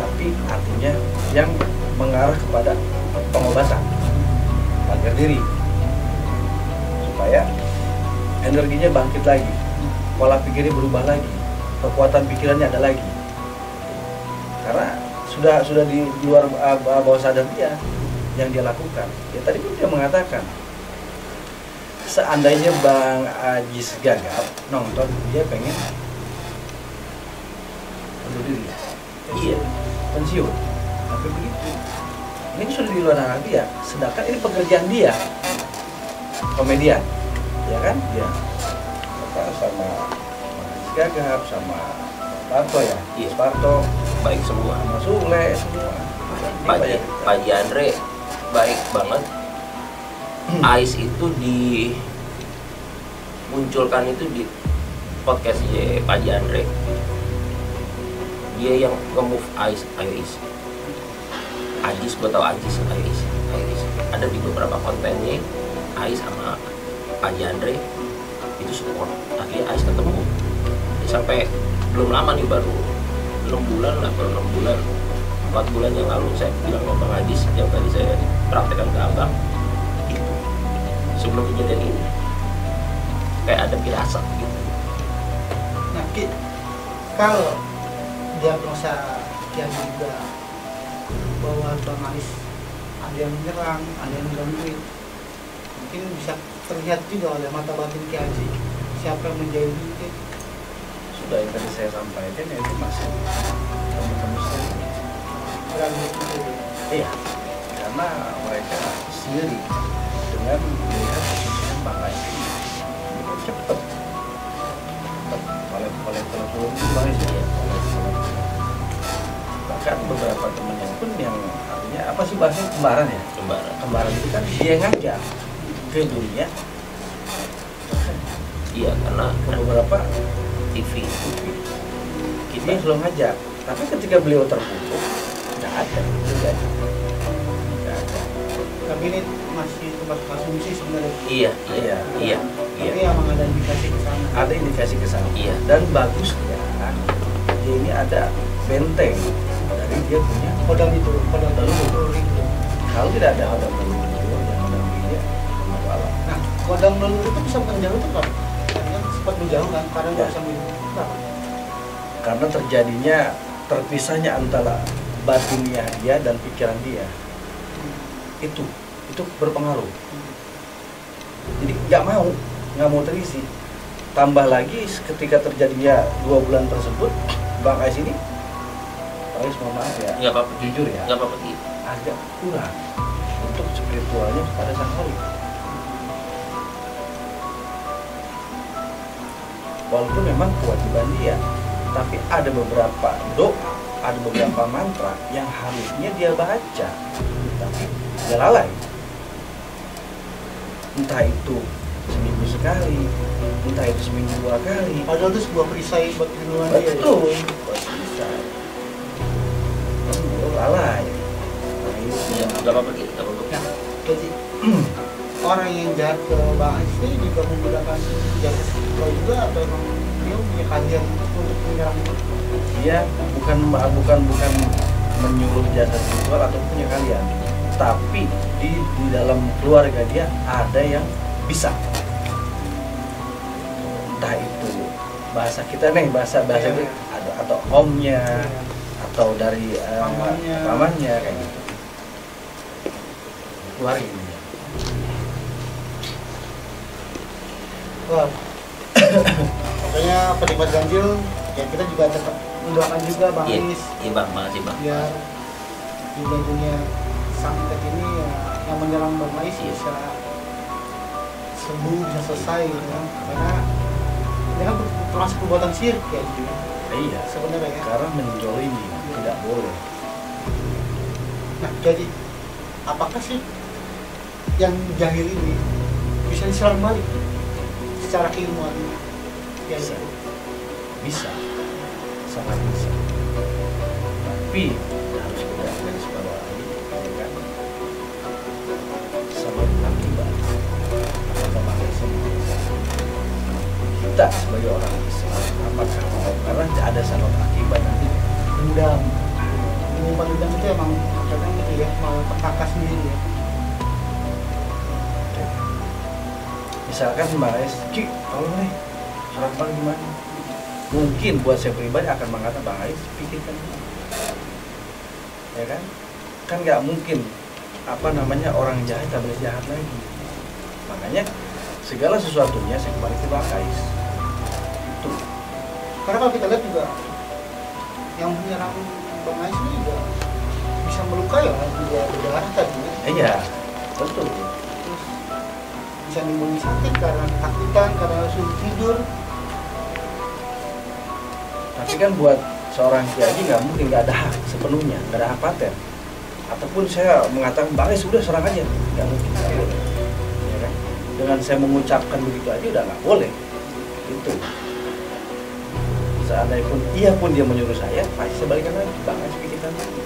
Tapi artinya yang mengarah kepada pengobatan agar diri, supaya energinya bangkit lagi, pola pikirnya berubah lagi, kekuatan pikirannya ada lagi. Karena sudah di luar bawah sadar dia yang dia lakukan. Ya tadi pun dia mengatakan, seandainya Bang Ajis gagap nonton, dia pengen bunuh diri. iya Pensiun. Tapi begitu. Ini sudah di luar nalar dia, sedangkan ini pekerjaan dia, komedian, ya kan? Dia sama Gagap, sama Parto ya, Iya. Parto, baik semua. sama Sule, semua. Ini Pak Andre baik banget. Ais itu dimunculkan itu di podcastnya Pak Andre. Dia yang nge-move Ais, ayo Is. Ajis, gue tau Ajis, ayo Is. Ada di beberapa kontennya Ais sama Pak Andre itu support. Akhirnya Ais ketemu. Sampai belum lama nih, baru 6 bulan, 4 bulan yang lalu saya bilang sama Bang Ajis yang tadi saya praktekkan ke abang itu sebelum kejadian ini kayak ada firasat gitu. Nah, kalau diagnosa yang juga bahwa Bang Ais ada yang menyerang, ada yang mengganggu, mungkin bisa terlihat juga oleh mata batin Ki Haji siapa yang menjadi itu. Sudah yang tadi saya sampaikan, yaitu masih teman-teman sendiri. Orang itu. Iya, karena mereka sendiri dengan melihat kesusahan Bang Ais ini cepat oleh telepon Bang Ais ya, bahkan beberapa temannya pun yang artinya apa sih bahasanya, kembaran ya, kembaran itu kan dia ngajak ke dunia. Iya, karena beberapa TV kita selalu ngajak, tapi ketika beliau terputus nggak ada. Tapi ini masih tempat konsumsi sebenarnya. Iya. Tapi emang ada indikasi ke sana. Ada indikasi ke sana. Iya. Dan bagusnya dia ini ada benteng dari dia punya Kodam itu leluhur. Kalau tidak ada kodam leluhur, yang kodam dia masalah. Nah, kodam leluhur itu bisa menjauh itu kan? Kan sempat menjauh kan, kadang nggak bisa menjauh. Karena terjadinya terpisahnya antara batinnya dia dan pikiran dia. Itu berpengaruh. Jadi nggak mau terisi. Tambah lagi ketika terjadinya 2 bulan tersebut, Bang Ais ini, Bang Ais mohon maaf ya, nggak apa-apa, jujur ya, nggak apa-apa gitu. agak kurang untuk spiritualnya pada sang Holy. Walaupun memang kewajiban dia, tapi ada beberapa doa, ada beberapa mantra yang harusnya dia baca, tapi dia lalai. Entah itu seminggu sekali, entah itu seminggu 2 kali. Padahal itu sebuah perisai buat perlindungan dia. Betul, bisa. Lalai. Iya, nggak apa-apa gitu, nggak apa-apa. Nah, jadi orang yang jahat ke Bang Ais ini juga menggunakan jasa spiritual juga, atau emang dia punya keahlian untuk menyerang itu? Dia bukan menyuruh jasa spiritual atau punya kalian, tapi di dalam keluarga dia ada yang bisa. Entah itu bahasa kita nih, bahasa itu ada, atau omnya, atau dari pamannya kayak gitu. Keluar ini. Wah, pokoknya penikmat ganjil ya kita juga tetap mendoakan juga Bang Ais. Iya bang, makasih bang. Biar dunia santet ini ya, yang menyerang Bang Ais bisa sembuh, bisa selesai gitu kan. Karena ini kan termasuk perbuatan syirik ya Iya. sebenarnya ya. Karena menjolimi tidak boleh. Nah, jadi apakah sih yang jahil ini bisa diserang balik secara keilmuan? Ya, Bisa. Bisa, sangat bisa. Tapi harus kita garis bawahi, ya kan? Sebab akibat apa pakai semua. Kita sebagai orang Islam, apakah mau? Karena ada sebab akibat nanti. dendam. Menyimpan dendam itu emang kadang gitu ya, malah petaka sendiri ya. Misalkan Mbak Ais, Ci, tolong nih, surat Bang gimana? Mungkin buat saya pribadi akan mengatakan Bang Ais, pikirkan dulu. Ya kan? Kan nggak mungkin orang jahat tak boleh jahat lagi. Makanya segala sesuatunya saya kembali ke Bang Ais. Itu. Karena kalau kita lihat juga yang menyerang Bang Ais ini juga bisa melukai ya, juga berdarah tadi ya. Iya, betul. Terus bisa nimbulin sakit karena ketakutan, karena sulit tidur. Tapi kan buat seorang kiai nggak mungkin nggak ada hak sepenuhnya, nggak ada hak paten. Ataupun saya mengatakan Bang Ais sudah serang aja, nggak mungkin, nggak boleh. Ya kan? Dengan saya mengucapkan begitu aja udah nggak boleh. Itu. Seandainya pun ia pun dia menyuruh saya, pasti saya balikan lagi. Bang Ais pikirkan lagi.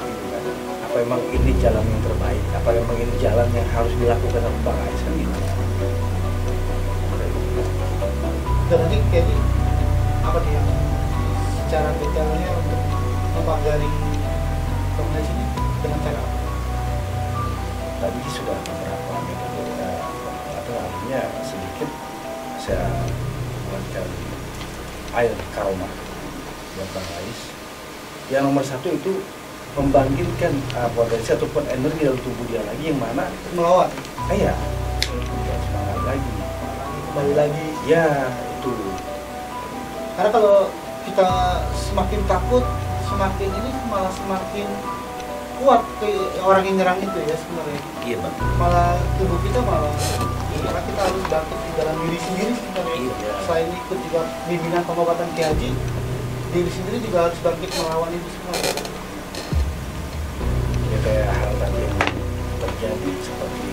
Gitu kan? Apa emang ini jalan yang terbaik? Apa emang ini jalan yang harus dilakukan sama Bang Ais kan gitu? Dan nanti kayaknya apa dia secara detailnya untuk mempelajari Bang Ais ini dengan cara apa? tadi sudah beberapa metode atau artinya sedikit saya buatkan air karoma buat Bang Ais. Yang nomor satu itu membangkitkan potensi ataupun energi dalam tubuh dia lagi, yang mana melawan iya dia semangat lagi, kembali lagi. ya itu. Karena kalau kita semakin takut, semakin ini malah semakin kuat ke orang yang nyerang itu ya sebenarnya. Iya bang. Malah tubuh kita malah karena kita harus bangkit di dalam diri sendiri sebenarnya. Iya. Selain ikut juga bimbingan pengobatan Ki Haji, diri sendiri juga harus bangkit melawan itu semua. Ya kayak hal tadi yang terjadi seperti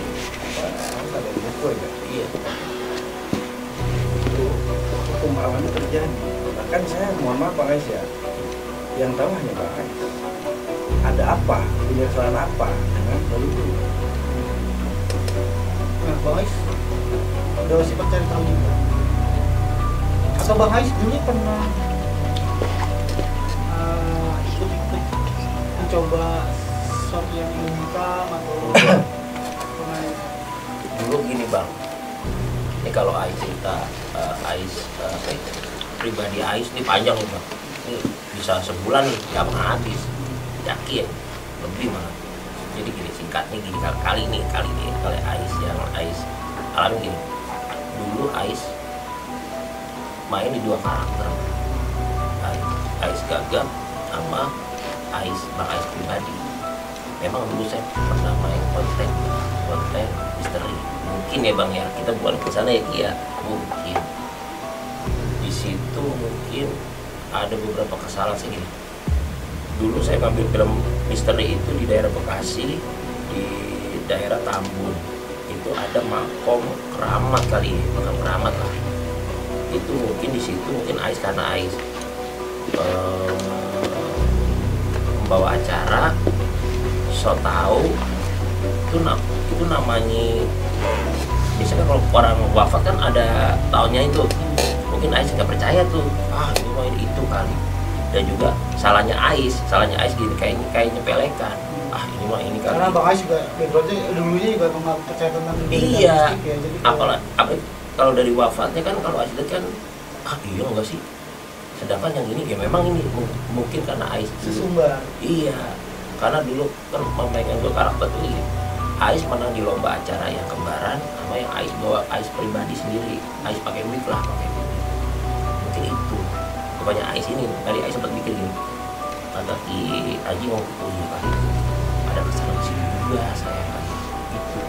apa ada buku ya. Iya. Itu hukum alamnya terjadi. Bahkan saya mohon maaf Bang Ais ya, yang tahu hanya Bang Ais. Ada apa, punya kesalahan apa dengan hal itu? Nah, Bang Ais udah sifat cari tahu juga. Atau Bang Ais dulu pernah ikut-ikut mencoba sesuatu yang hitam atau pernah Dulu gini bang, ini kalau Ais cerita pribadi Ais ini panjang nih bang. Ini bisa sebulan nih, nggak pernah habis. Yakin, lebih malah. Jadi gini singkatnya gini, kali Ais yang Ais alami gini. Dulu Ais main di dua karakter, Ais Gagap sama Bang Ais pribadi. Memang dulu saya pernah main konten misteri. Mungkin ya bang ya, kita bukan ke sana ya Ki ya. Mungkin di situ mungkin ada beberapa kesalahan segini. Dulu saya ngambil film misteri itu di daerah Bekasi, di daerah Tambun. Itu ada makom keramat kali, makam keramat lah. Itu mungkin di situ mungkin Ais karena Ais membawa acara, so tahu itu namanya. Biasanya kalau orang wafat kan ada tahunnya itu. Mungkin Ais nggak percaya tuh, ini mah itu kali. Dan juga salahnya Ais gini kayak nyepelekan. Ini mah ini kali. Karena Bang Ais juga backgroundnya dulunya juga memang percaya tentang Iya. mistik ya. Jadi Apalagi kalau dari wafatnya kan, kalau Ais lihat kan iya enggak sih. Sedangkan yang ini ya memang ini mungkin karena Ais sesumbar. Iya. Karena dulu kan memainkan dua karakter tuh ini. Ais menang di lomba acara yang kembaran sama yang Ais bawa Ais pribadi sendiri. Ais pakai mic lah, pakai mic. Mungkin itu. Rupanya Ais ini, tadi Ais sempat bikin gini. Kata Ki Haji mau iya kali. Ada kesalahan sih juga saya kali. Itu.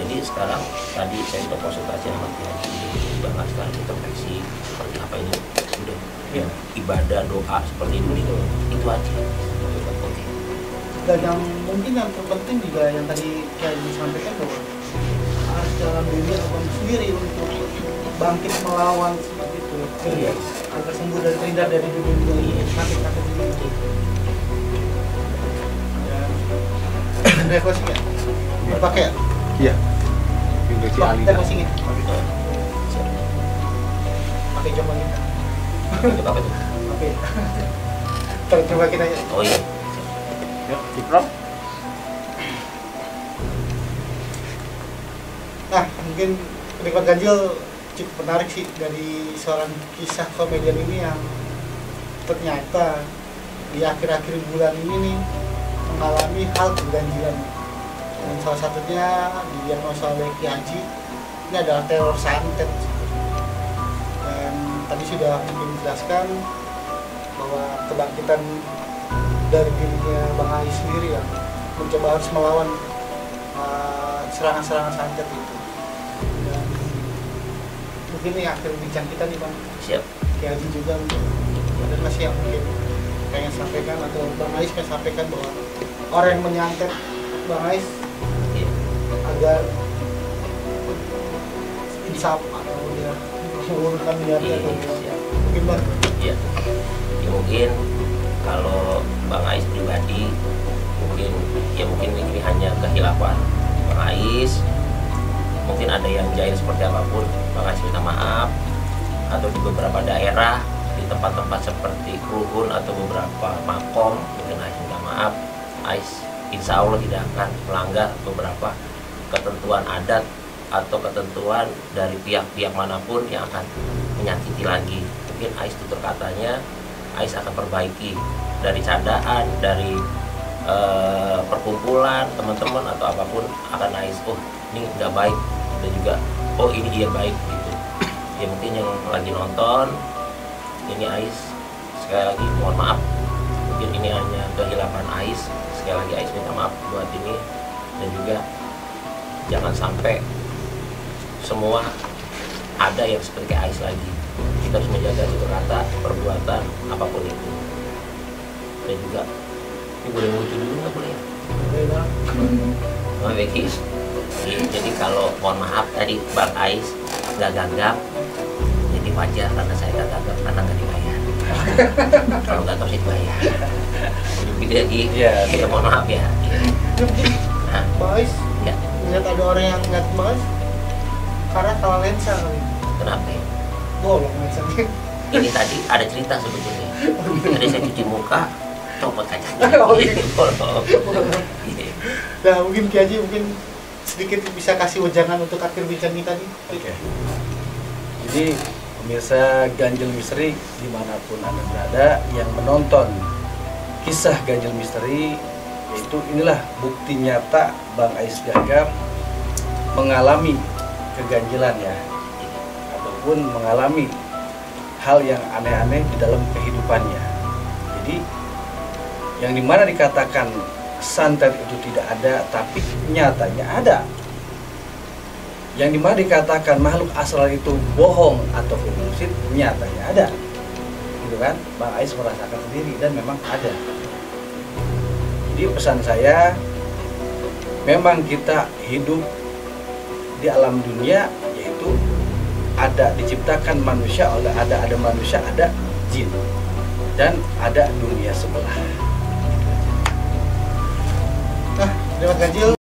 Jadi sekarang tadi saya udah konsultasi sama Ki Haji. Bang sekarang kita versi seperti apa ini sudah ya, ibadah doa seperti itu aja. Oke. Dan yang mungkin yang terpenting juga yang tadi kayak disampaikan bahwa harus dalam diri abang sendiri untuk bangkit melawan seperti itu. Iya. Agar sembuh dari terhindar dari dunia sakit-sakit ini. Dan refreshing ya? Dipakai ya? Iya. Injeksi Pak, alina. refreshing ya? Pakai coba kita. Untuk apa tuh? Oke. Terus coba kita ya. Oh iya. Yuk, diprop. Nah, mungkin penikmat ganjil cukup menarik sih dari seorang kisah komedian ini yang ternyata di akhir-akhir bulan ini nih mengalami hal keganjilan. Dan salah satunya didiagnosa oleh Ki Haji ini adalah teror santet. Dan tadi sudah mungkin dijelaskan bahwa kebangkitan dari dirinya Bang Ais sendiri yang mencoba harus melawan serangan-serangan santet itu. Dan mungkin ini akhir bincang kita nih Bang. Siap. Ki Haji juga mungkin ada masih yang mungkin pengen sampaikan atau Bang Ais pengen sampaikan bahwa orang yang menyantet Bang Ais Iya. agar insaf atau dia mengurungkan niatnya atau Iya. mungkin Bang. Iya. Ya, mungkin kalau Bang Ais pribadi mungkin ini hanya kehilafan Bang Ais. Mungkin ada yang jahil seperti apapun, Bang Ais minta maaf. Atau di beberapa daerah, di tempat-tempat seperti Kruhun atau beberapa makom, mungkin Ais minta maaf. Ais insya Allah tidak akan melanggar beberapa ketentuan adat atau ketentuan dari pihak-pihak manapun yang akan menyakiti lagi. Mungkin Ais tutur katanya, Ais akan perbaiki dari candaan, dari perkumpulan teman-teman atau apapun, akan Ais, oh ini nggak baik, dan juga oh ini dia baik gitu. Ya mungkin yang lagi nonton ini Ais, sekali lagi mohon maaf, mungkin ini hanya kehilapan Ais, sekali lagi Ais minta maaf buat ini, dan juga jangan sampai semua ada yang seperti Ais lagi. Kita harus menjaga tutur kata, perbuatan, apapun itu. Dan juga ini boleh lucu dulu nggak boleh ya? Boleh Becky. Jadi kalau mohon maaf tadi Bang Ais nggak gagap, jadi wajar karena saya nggak gagap karena nggak dibayar. Kalau gagap sih dibayar. Jadi ya mohon maaf ya. Nah, Bang Ais, ya. lihat ada orang yang ngeliat Bang Ais karena salah lensa kali. Kenapa ya? Bolong lensanya. Ini tadi ada cerita sebetulnya. Tadi saya cuci muka, copot kacanya. Oh, iya. Bolong. Nah mungkin Ki Haji mungkin sedikit bisa kasih wejangan untuk akhir bincang kita nih. Oke. Jadi pemirsa Ganjil Misteri dimanapun Anda berada yang menonton kisah Ganjil Misteri, yaitu inilah bukti nyata Bang Ais Gagap mengalami keganjilan ya, ataupun mengalami hal yang aneh-aneh di dalam kehidupannya. Jadi yang dimana dikatakan santet itu tidak ada, tapi nyatanya ada. Yang dimana dikatakan makhluk astral itu bohong atau bullshit, nyatanya ada. Gitu kan? Bang Ais merasakan sendiri dan memang ada. Jadi pesan saya, memang kita hidup di alam dunia, yaitu ada diciptakan manusia, ada manusia, ada jin, dan ada dunia sebelah. Nah, terima Ganjil.